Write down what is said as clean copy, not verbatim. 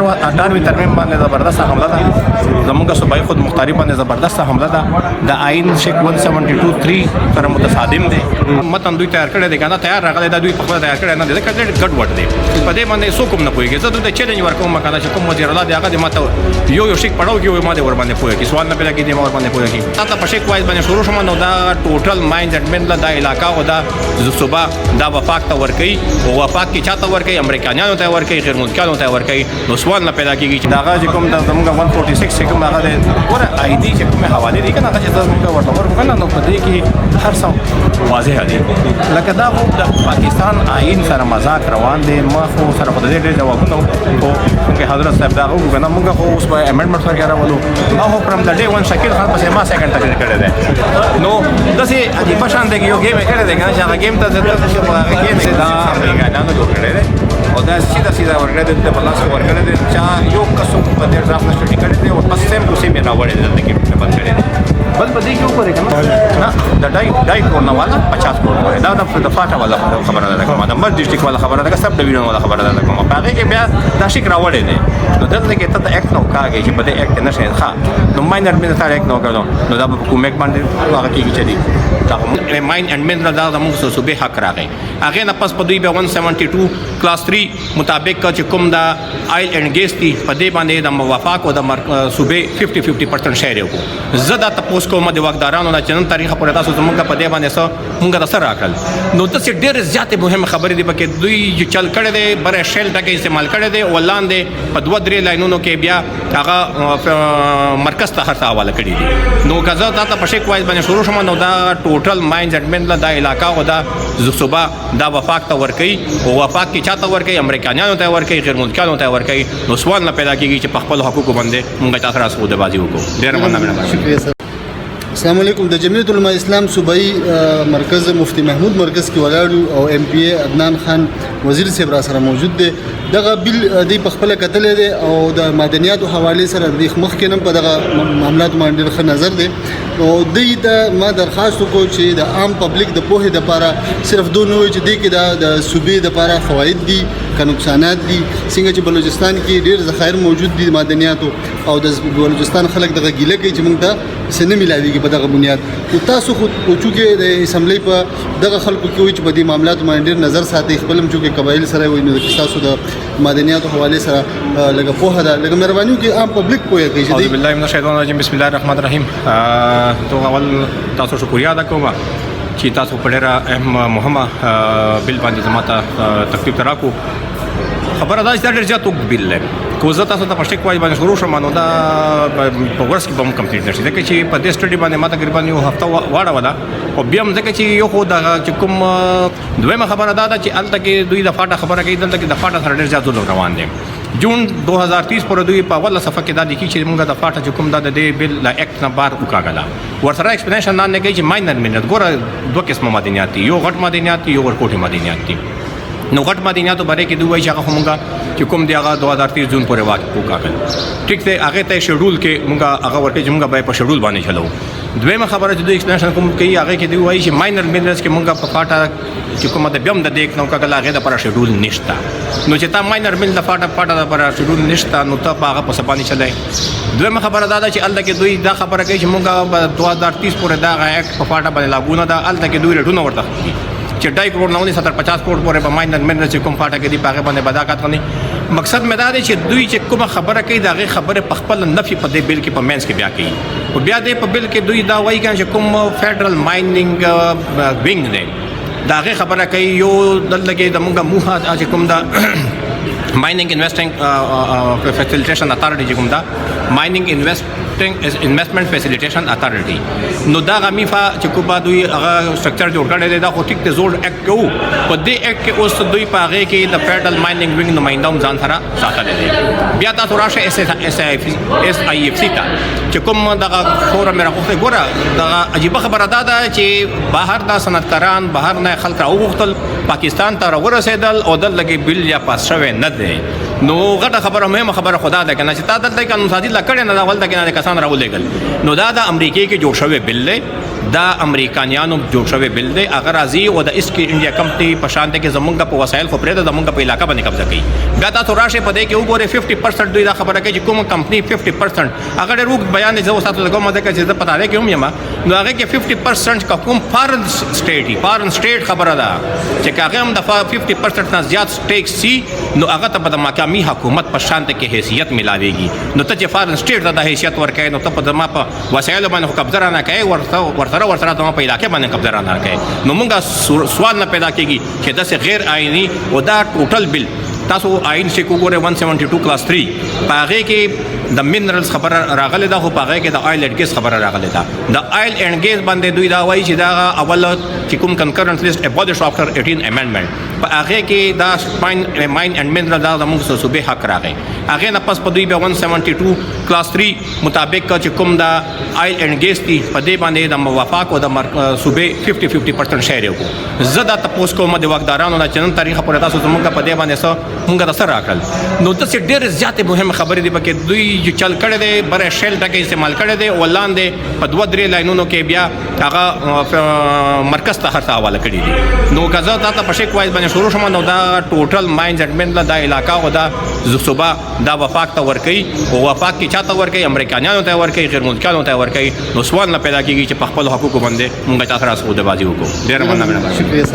18 ترمیم باندې زبردست حمله ده زموږ صوبایي خود مختاري باندې زبردست حمله ده د آئین شیک 172(3) سره متصادم دی متن دوی تیار کړی دی کنه تیار راغلی دا دوی په خپل تیار کړی نه دی ځکه ګډ وډ دی په دې باندې څوک هم نه پوهېږي زه دوی ته چیلنج ورکوم کنه چې کوم وزیر الله دی هغه د ماته یو شیک پړاو کې ما دې ور باندې پوهېږي سوال نه پیدا کېږي ما ور باندې پوهېږي تاسو په شیک وایز باندې شروع شوم نو دا ټوټل ماینز اډمن له دا علاقہ او دا صوبه دا وفاق ته ورکوي او وفاق کې چاته ورکوي امریکایانو ته ورکوي غیر ملکیانو ته ورکوي نو سوال نه پیدا کېږي چې دا هغه چې کوم د زموږ 146 چې کوم هغه د ګوره آی ډي چې کومه حواله دي کنه چې تاسو موږ ورته ورکو کنه نو په دې کې هر څه واضح دي لکه دا خو د پاکستان آئین سره مذاق روان دي ما خو سره په دې ډېر جوابونه او څنګه حضرت صاحب دا وګورئ کنه موږ خو اوس په امندمنت سره راولو ما هو پرم د ډے 1 شکیل خان په ما سیکنډ ته کړی دی نو داسې عجیب شان دی یو گیم کړی دی کنه چې هغه گیم ته د تاسو په هغه کې نه دا امریکایانو جوړ کړی دی او دا سیده ورګړې د بلاس ورګړې د چا یو قسم په دې ډراف نه شټی کړی دی او پس سیم کو سیم راوړی دی د کې بند کړی دی بل په دې کې وګورئ کنه نه د ډای کور نه والا 50 کور دا د فاټا والا خبره ده کومه د مر ډیسټریکټ والا خبره ده سب ډیویژن والا خبره ده کومه هغه کې بیا دا شیک راوړی دی نو دلته کې ته اکټ نو کاږي چې په دې اکټ نشه ښه نو ماینر مې سره اکټ نو کړو نو دا په کومه باندې هغه کې چې دی دا ماین اند منرل دا د موږ صوبې حق راغی هغه نه پس په دوی به 172 کلاس 3 مطابق چې کوم دا آیل اینڈ ګیس دی په دې باندې د موافق او د صوبې 50% شیر یو زدا تاسو کومه د واکدارانو نه چنن تاریخ پر تاسو زمونږ په دې باندې موږ د سره راکړل نو د څه ډېر زیاتې مهمه خبرې دي پکې دوی چل کړي دي بر شیل ټکي استعمال کړي دي ولاندې په 2-3 لاینونو کې بیا هغه مرکز ته هڅه حواله کړي دي نو غزا تاسو په شیک وایز باندې شروع شوم نو دا ټوټل ماینز اډمن له دا علاقہ او دا صوبه دا وفاق ته ورکوي او وفاق کې چاته ورکوي امریکایانو ته ورکوي غیر ملکیانو ته ورکوي نو سوال نه پیدا کېږي چې په خپل حقوقو باندې موږ تاسو را سود بازی وکړو ډېر مننه شکریہ سر السلام علیکم د جمعیت علماء اسلام صوبایي مرکز مفتی محمود مرکز کې ولاړو او ایم پی ای عدنان خان وزیر صاحب را سره موجود دی دغه بل دی په خپل کتل دی او د مدنیاتو حواله سره د مخکې نن په دغه معاملات باندې ښه نظر دی او د ما درخواست کو چې د عام پبلک د پوهې لپاره صرف دوه نوې چې دی کې د صوبې لپاره فواید دي که نقصانات دي څنګه چې بلوچستان کې ډېر ذخایر موجود دي مدنیاتو او د بلوچستان خلک دغه ګیله کوي چې موږ ته څه نه ملاویږي په دغه بنیاد نو تاسو خو چونکې د اسمبلی په دغه خلکو کې وایي چې په دې معاملاتو باندې ډېر نظر ساتي خپل هم چونکې قبایل سره وایي نو تاسو د مدنیاتو حواله سره لږه پوهه ده لږه مهرباني وکړئ عام پبلک پوهه کوي اعوذ بالله من الشیطان الرجیم بسم الله الرحمن الرحیم تو اول تاسو شکریا ادا کوم چې تاسو په ډېر اهم مهمه بل باندې زماته تکلیف راکو خبره دا چې ډېر زیات وګ بل کو زه تاسو ته په شک وایي باندې شروع شوم نو دا په ورس کې به هم کمپلیټ نشي ځکه چې په دې سټډي باندې ما تقریبا یو هفته واړه ولا او بیا هم ځکه چې یو خو دا چې کوم دویمه خبره دا ده چې الته کې دوی د فاټه خبره کوي دلته کې د فاټه سره ډېر زیات روان دي جون 2030 پر دوی په اوله صفحه کې دا لیکي چې موږ د فاټه چې کوم دا د دې بل لا اکټ نه بار وکاغلا ورسره ایکسپلینیشن نه کوي چې ماینر منټ ګوره دوه قسمه مدنیات دي یو غټ مدنیات دي یو ورکوټي مدنیات دي نو غټ مدنیاتو باندې کې دوی چې هغه موږ چې کوم دی هغه 2030 جون پورې وکاغل ټیک دی هغه ته شیډول کې موږ هغه ورته چې موږ به په شیډول باندې چلو دویمه خبره چې دوی ایکسپلینیشن کوم کوي هغه کې دی وایي چې ماینر منټس کې موږ په فاټه چې کومه د بیم د دیک نو کله هغه د پر شیډول نشته نو چې تا ماینر منټ د فاټه د پر شیډول نشته نو ته هغه په سبانه چلای دویمه خبره دا چې الته کې دوی دا خبره کوي چې موږ 2030 پورې دا غا په فاټه باندې لاګو نه دا الته کې دوی رټونه ورته چې 2 کروڑ نه 70-50 کروڑ پورې په ماینر منټ چې کوم فاټه کې دی په هغه باندې بداکات غني مقصد مې دا دی چې دوی چې کومه خبره کوي دا غي خبره په خپل نفي په دې بل کې په مینس کې بیا کوي او بیا دې په بل کې دوی دا وایي چې کوم فیډرل مایننګ وینګ دی دا غي خبره کوي یو دلته د موږ موه چې کوم دا مایننګ انویسټینګ فیسیلیټیشن اتھارټي چې کوم دا مایننګ انویسټمنټ فیسیلیټیشن اتھارټي نو دا غمیفا چې کومه دوی هغه سټرکچر جوړ کړی دی دا خو ټیک ته زوړ اکټ کو په دې اکټ کې اوس دوی په هغه کې د فیډرل مایننګ وینګ نمائنده هم ځان سره ساتل دي بیا تاسو راشه اس آی اف سی ته چې کوم دغه فورم راغوته ګوره دغه عجیب خبره ده چې بهر د صنعتکاران بهر نه خلک راوغتل پاکستان ته ورسېدل او دلته بل یا پاس شوی نه دی دی نو غټه خبره مهمه خبره خدا ده کنه چې تا دلته قانون سازي لا کړی نه دا ولته کنه کسان راولېګل نو دا د امریکای کې جوړ شوی بل دی دا امریکایانو جوړ شوی بل دی اگر راځي او د اسکی انډیا کمپنی په شان ته کې زمونږ په وسایل خو پرې د زمونږ په علاقہ باندې قبضه کوي بیا تاسو راشه په دې کې وګوره 50% دوی دا خبره کوي چې کوم کمپنی 50% اگر روغ بیان زه وساتو کوم ځکه چې زه پتا لرم کې هم یم نو هغه کې 50% کا کوم فارن سټیټ خبره ده چې هغه هم د 50% نه زیات سټیک سي نو هغه ته د مقامی حکومت په شان ته کې حیثیت ملاويږي نو ته چې فارن سټیټ ته د حیثیت ورکړي نو ته په دما په وسایل باندې قبضه نه کوي ورسره ته په علاقې باندې قبضه نه کوي نو موږ سوال نه پیدا کیږي چې دا څه غیر آئینی او دا ټوټل بل تاسو آئین چې وګوره 172 کلاس 3 پاغه کې د منرالز خبره راغله دا خو پاغه کې د آیل اینڈ ګیس خبره راغله دا د آیل اینڈ ګیس باندې دوی دا وایي چې دا اول چې کوم کنکرنٹ لیست ابولیش افټر 18 امندمنت پاغه کې دا ماین اینڈ منرال دا موږ صوبې حق راغی هغه نه پس په دوی به 172 کلاس 3 مطابق چې کوم دا آیل اینڈ ګیس دی په دې باندې د موافق او د صوبې 50% شیر یو زدا تاسو کوم د واکدارانو نه چنن تاریخ پر تاسو زموږ په دې باندې مونږ د سره راکړل نو د څه ډېر زیاتې مهمه خبرې دي پکې دوی چې چل کړی دی بره شیل ټکي استعمال کړی دی ولاندې په 2-3 لاینونو کې بیا هغه مرکز ته هرڅه حواله کړي دي نو کزه تا ته پښې کوای باندې شروع شوم نو دا ټوټل ماینز اینڈ منرال دا علاقہ او دا صوبه دا وفاق ته ورکي او وفاق کې چاته ورکي امریکایانو ته ورکي غیر ملکانو ته ورکي نو سوال نه پیدا کیږي چې په خپل حقوقو باندې مونږ تاسو سره سوده بازی وکړو ډېر مننه شکریہ سر